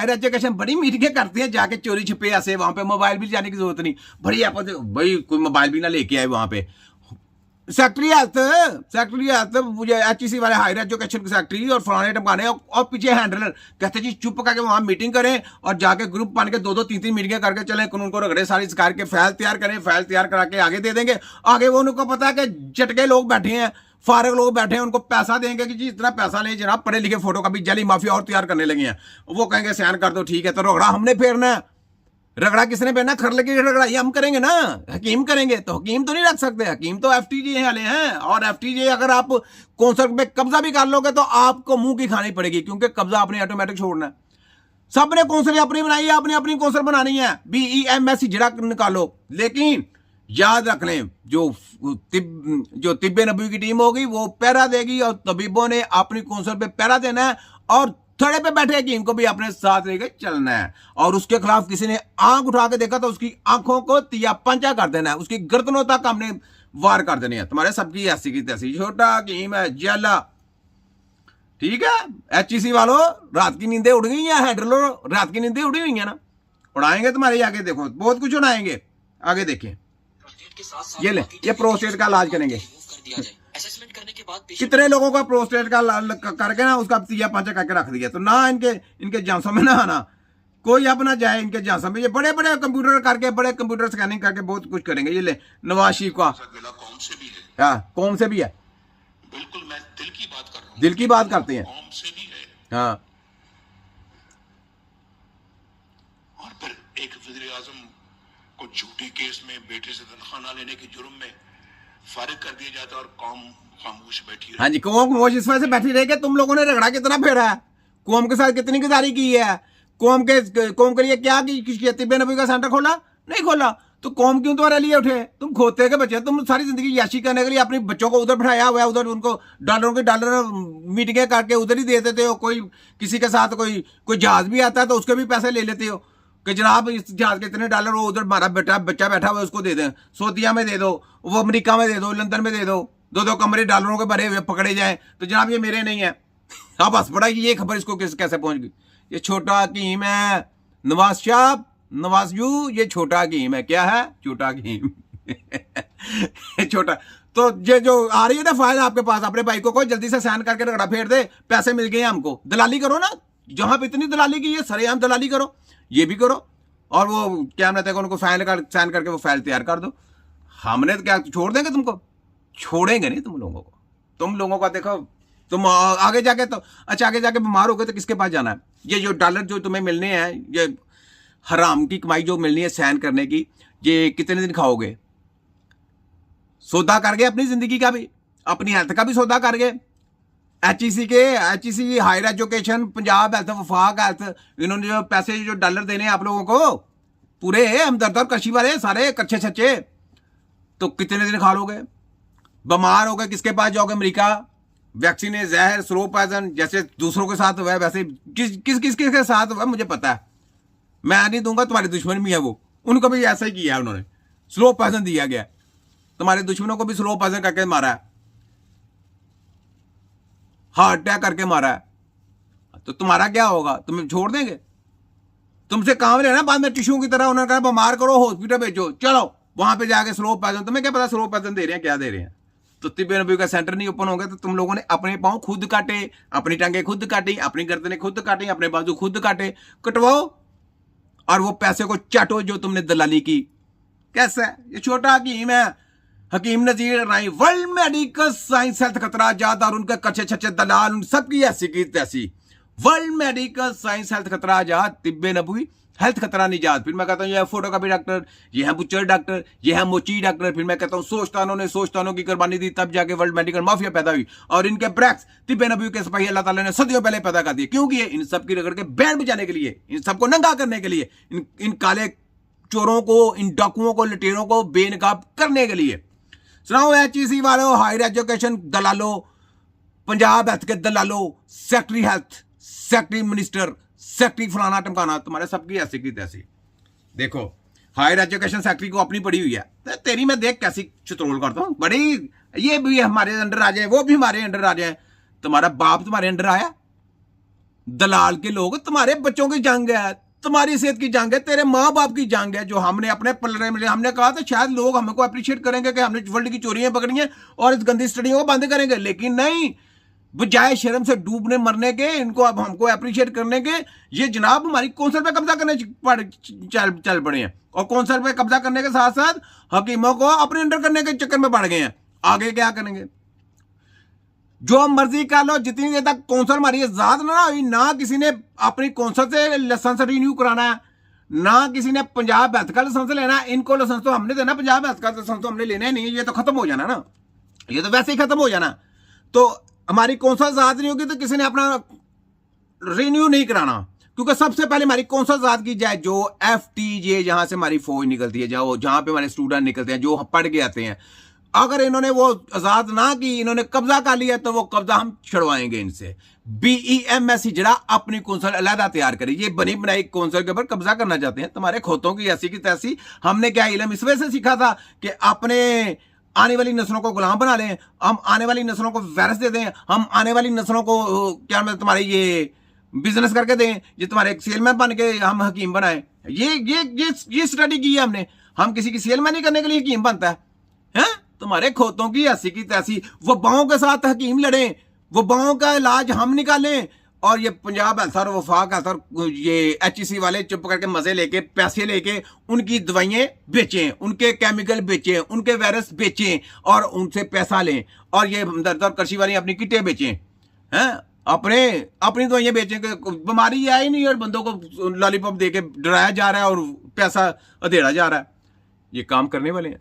Higher education बड़ी मीटिंगें करती है जाके चोरी छिपे ऐसे, वहां पे मोबाइल भी जाने की जरूरत नहीं। बड़ी भाई कोई मोबाइल भी ना लेके आए वहां पे। सेक्रेटरी हेल्थ मुझे HEC वाले हायर एजुकेशन के सेक्रेटरी और फलाने टमकाने और पीछे हैंडलर कहते जी चुप करके वहां मीटिंग करें और जाके ग्रुप बन के 2-2 3-3 मीटिंगें करके चलें, कानून को रगड़े सारी सरकार के फाइल तैयार करें, फाइल तैयार करा के आगे दे देंगे। आगे वो उनको पता है कि चटके लोग बैठे हैं, फारग लोग बैठे हैं, उनको पैसा देंगे कि जी इतना पैसा नहीं जनाब, पढ़े लिखे फोटो का भी जाली माफिया और तैयार करने लगे हैं। वो कहेंगे साइन कर दो, ठीक है। तो रगड़ा हमने फेरना है। रगड़ा किसने पहना? खर लगी रगड़ा ये हम करेंगे ना, हकीम करेंगे। तो हकीम तो नहीं रख सकते, हकीम तो FTJ वाले हैं। और FTJ अगर आप कौंसल पे कब्जा भी कर लोगे तो आपको मुंह की खानी पड़ेगी, क्योंकि कब्जा आपने ऑटोमेटिक छोड़ना है। सबने कौंसल अपनी बनाई है, आपने अपनी कौंसल बनानी है। BEMS जड़ा निकालो। लेकिन याद रख लें, जो तिब्बे नबी की टीम होगी वो पैरा देगी और तबीबों ने अपनी कौंसल पे पैरा देना है और थड़े पे बैठे हकीम को भी अपने साथ लेकर चलना है। और उसके खिलाफ किसी ने आंख उठा के देखा तो उसकी आंखों को तिया पंचा कर देना है, उसकी गर्दनों तक हमने वार कर देनी है। तुम्हारे सबकी ऐसी की तैसी। छोटा हकीम है जला, ठीक है। HEC वालों रात की नींदें उड़ गई हैं, हैंडलो रात की नींदें उड़ी हुई हैं ना, उड़ाएंगे तुम्हारे। आगे देखो बहुत कुछ उड़ाएंगे, आगे देखें। ये ले, ये प्रोस्टेट का इलाज करेंगे। असेसमेंट करने के बाद कितने लोगों का प्रोस्टेट का करके ना उसका तिया पांचा करके रख दिया। तो ना इनके झांसों में ना आना, कोई अपना जाए इनके झांसों में। ये बड़े बड़े कंप्यूटर करके, बड़े कंप्यूटर स्कैनिंग करके बहुत कुछ करेंगे। ये ले नवाज शरीफ का कौम से भी है। हाँ, कौम से भी है। बिल्कुल, मैं दिल की बात कर रहा हूँ। दिल की बात करते हैं। कौम से भी है। हाँ, और फिर एक वज़ीर आज़म को झूठी केस में बेटे से तनख्वाह ना लेने के जुर्म में फारिग कर दिया जाता और कौम खामोश बैठी हाँ जी, कौम खामोश इस वजह से बैठी रही कि तुम लोगों ने रगड़ा कितना फेरा है, कौम के साथ कितनी गुजारी की है। कौम के लिए क्या की? तिब्बे नबी का सेंटर खोला? नहीं खोला। तो कौम क्यों तुम्हारे लिए उठे? तुम खोते के बच्चे, तुम सारी जिंदगी याशी करने के लिए अपने बच्चों को उधर बैठाया हुआ है, उधर उनको डॉलर मीटिंगें करके उधर ही दे देते हो। कोई किसी के साथ कोई जहाज भी आता है तो उसके भी पैसे ले लेते हो कि जनाब इस जहाज के इतने डॉलर, वो उधर हमारा बच्चा बैठा हुआ है उसको दे दें, सऊदीया में दे दो, वो अमेरिका में दे दो, लंदन में दे दो, 2-2 कमरे डॉलरों के भरे हुए पकड़े जाएं तो जनाब ये मेरे नहीं है। अब हंस पड़ा कि ये खबर इसको कैसे पहुंच गई। ये छोटा हकीम है नवाजू, ये छोटा हकीम है। क्या है? छोटा हकीम। छोटा। तो ये जो आ रही है ना फाइल आपके पास, अपने भाई को जल्दी से साइन करके रगड़ा फेर दे, पैसे मिल गए हमको। दलाली करो ना, जहां पे इतनी दलाली की है सरेआम दलाली करो, ये भी करो। और वो क्या कहते हैं, उनको फाइल साइन करके वो फाइल तैयार कर दो। हमने तो क्या छोड़ देंगे तुमको? छोड़ेंगे नहीं तुम लोगों का। देखो तुम आगे जाके तो अच्छा, आगे जाके बीमार हो गए तो किसके पास जाना है? ये जो डॉलर जो तुम्हें मिलने हैं, ये हराम की कमाई जो मिलनी है साइन करने की, ये कितने दिन खाओगे? सौदा कर गए अपनी जिंदगी का भी, अपनी हेल्थ का भी सौदा कर गए। HEC higher education, Punjab health, वफाक हेल्थ, इन्होंने जो पैसे जो डॉलर देने आप लोगों को पूरे हमदर्द कशी वाले सारे कच्चे छच्चे, तो कितने दिन खा लोगे? बीमार हो गए किसके पास जाओगे? अमेरिका। वैक्सीन है, जहर, स्लो पॉइजन, जैसे दूसरों के साथ हुआ है वैसे किसके साथ हुआ मुझे पता है। मैं नहीं दूंगा, तुम्हारे दुश्मन भी है वो, उनको भी ऐसा ही किया है उन्होंने। स्लो पॉइजन दिया गया, तुम्हारे दुश्मनों को भी स्लो पॉइजन करके मारा है, हार्ट अटैक करके मारा है। तो तुम्हारा क्या होगा? तुम्हें छोड़ देंगे? तुमसे काम लेना बाद में टिश्यू की तरह। उन्होंने कहा बीमार करो, हॉस्पिटल भेजो, चलो वहां पे जाके स्लो पॉइजन। तुम्हें क्या पता स्लो पॉइजन दे रहे हैं क्या दे रहे हैं? तो तिब्बे नबी का सेंटर नहीं ओपन हो गया तो तुम लोगों ने अपने पांव खुद काटे, अपनी टांगे खुद काटी, अपनी गर्दनें खुद काटी, अपने बाजू खुद काटे। कटवाओ और वो पैसे को चाटो जो तुमने दलाली की। कैसा है? ये छोटा हकीम है, हकीम नजीर राय। वर्ल्ड मेडिकल साइंस हेल्थ खतरा आजाद और उनके कच्चे छच्चे दलाल, उन सबकी ऐसी की तैसी। वर्ल्ड मेडिकल साइंस हेल्थ खतरा आजाद, तिब्बे नबवी हेल्थ खतरा निजात। फिर मैं कहता हूँ यह फोटोकॉपी डॉक्टर, यह है बुच्चर डॉक्टर, यह है मोची डॉक्टर। फिर मैं कहता हूँ सोचतानों की कुर्बानी दी, तब जाके वर्ल्ड मेडिकल माफिया पैदा हुई। और इनके ब्रैक्स तिब्बे नबी के सिपाही अल्लाह ताला ने सदियों पहले पैदा कर दिए। क्यों किए? इन सब की रगड़ के बैंड बजाने के लिए, इन सबको नंगा करने के लिए, इन काले चोरों को, इन डाकुओं को, लुटेरों को बेनकाब करने के लिए। सुनाओ HEC वालों, हायर एजुकेशन दलालो, पंजाब हेल्थ के दलालो, secretary health, secretary minister, secretary फलाना टमकाना, तुम्हारे सबकी ऐसी की तैसी। देखो हायर एजुकेशन सेक्रेटरी को अपनी पड़ी हुई है, तो तेरी मैं देख कैसी चुतरोल करता हूँ बड़ी। ये भी हमारे अंडर आ जाए, वो भी हमारे अंडर आ जाए। तुम्हारा बाप तुम्हारे अंडर आया? दलाल के लोग, तुम्हारे बच्चों की जंग है, तुम्हारी सेहत की जंग है, तेरे माँ बाप की जंग है, जो हमने अपने पलड़े में हमने कहा था शायद लोग हमको अप्रिशिएट करेंगे कि हमने वर्ल्ड की चोरियां पकड़ी हैं और इस गंदी स्टडियों को बंद करेंगे, लेकिन नहीं, बजाय शर्म से डूबने मरने के, इनको अब हमको अप्रिशिएट करने के, ये जनाब हमारी कौंसल पे कब्जा करने चल पड़े हैं और कौंसल पे कब्जा करने के साथ साथ हकीमों को अपने अंडर करने के चक्कर में पड़ गए हैं। आगे क्या करेंगे? जो मर्जी कर लो, जितनी देर तक कौंसल हमारी आजाद ना हुई, ना किसी ने अपनी कौंसल से लाइसेंस रिन्यू कराना है, ना किसी ने पंजाब हेल्थ का लाइसेंस लेना है। इनको लाइसेंस तो हमने देना, पंजाब हेल्थ का लाइसेंस तो हमने लेना ही नहीं, ये तो खत्म हो जाना ना, ये तो वैसे ही खत्म हो जाना। तो हमारी कौंसल आजाद नहीं होगी तो किसी ने अपना रिन्यू नहीं कराना, क्योंकि सबसे पहले हमारी कौंसल आजाद की जाए, जो FTJ जहां से हमारी फौज निकलती है, जहां पे हमारे स्टूडेंट निकलते हैं, जो पढ़ के आते हैं, अगर इन्होंने वो आजाद ना की, इन्होंने कब्जा कर लिया, तो वो कब्जा हम छुड़वाएंगे इनसे। BEMS जरा अपनी कौंसल अलहदा तैयार करी, ये बनी बनाई कौंसल के ऊपर कब्जा करना चाहते हैं। तुम्हारे खोतों की ऐसी की तैसी। हमने क्या इल्म इस वजह से सीखा था कि अपने आने वाली नस्लों को गुलाम बना लें, हम आने वाली नस्लों को वायरस दे दें, हम आने वाली नस्लों को क्या मतलब तुम्हारे ये बिजनेस करके दें, ये तुम्हारे एक सेलमैन बन के हम हकीम बनाए। ये स्टडी की है हमने। हम किसी की सेलमैन नहीं करने के लिए हकीम बनता है? तुम्हारे खोतों की ऐसी की तैसी। वो बाहों के साथ हकीम लड़े, वो बाहों का इलाज हम निकालें, और ये पंजाब हेल्थ और वफाक हेल्थ और ये HEC वाले चुप करके मजे लेके पैसे लेके उनकी दवाइयां बेचें, उनके केमिकल बेचें, उनके वायरस बेचें और उनसे पैसा लें, और ये हमदर्द और कृषि वाली अपनी किटें बेचें, हैं, अपनी दवाइयां बेचें। बीमारी आई नहीं और बंदों को लॉलीपॉप दे के डराया जा रहा है और पैसा अधेड़ा जा रहा है। ये काम करने वाले हैं।